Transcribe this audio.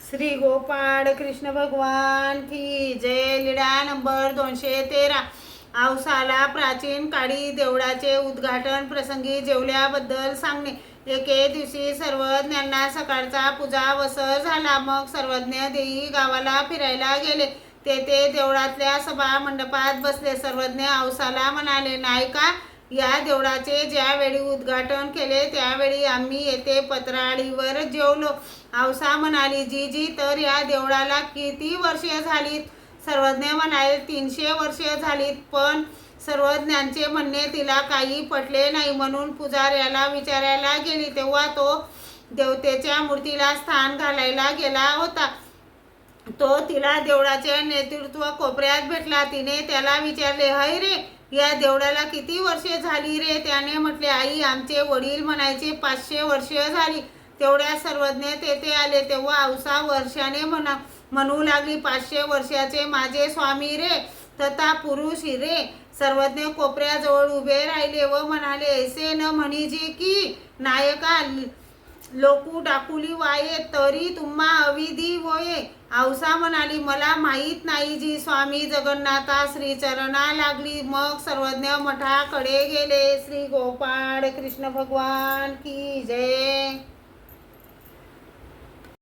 श्री गोपाळ कृष्ण भगवान की जय. लीळा नंबर 213. औसाला प्राचीन काळी देवळाचे उद्घाटन प्रसंगी जेवल्याबद्दल सांगणे. एके दिवशी सर्वज्ञांना सकाळचा पूजा वसर झाला. मग सर्वज्ञ देई गावाला फिरायला गेले. तेथे देवळातल्या सभा मंडपात बसले. सर्वज्ञ औसाला म्हणाले, नायका, या देवळाचे ज्यावेळी उद्घाटन केले त्यावेळी आम्ही येथे पत्राळीवर जेवलो. औसा म्हणाली, जीजी, तर या देवळाला किती वर्षे झालीत? सर्वज्ञ म्हणाले, 300 वर्षे झालीत. पण सर्वज्ञांचे म्हणणे तिला काही पटले नाही, म्हणून पुजाऱ्याला विचारायला गेली. तेव्हा तो देवतेच्या मूर्तीला स्थान घालायला गेला होता. तो तिला देवळाच्या नेतृत्व कोपऱ्यात भेटला. तिने त्याला विचारले, हय रे, या देवळाला किती वर्षे झाली रे? त्याने म्हटले, आई, आमचे वडील म्हणायचे 500 वर्षे झाली. तेवढ्या सर्वज्ञ तेथे आले. तेव्हा औसा वर्षाने म्हणू लागली, 500 वर्षाचे माझे स्वामी रे, तथा पुरुष रे. सर्वज्ञ कोपऱ्याजवळ उभे राहिले व म्हणाले, ऐसे न म्हणीजी की नायका, लोकू डाकुली वाये, तरी तुम्हा अविधी होये. औसा म्हणाली, मला माहीत नाही जी. स्वामी जगन्नाथा श्रीचरणा लागली. मग सर्वज्ञ मठाकडे गेले. श्री गोपाळ कृष्ण भगवान की जय.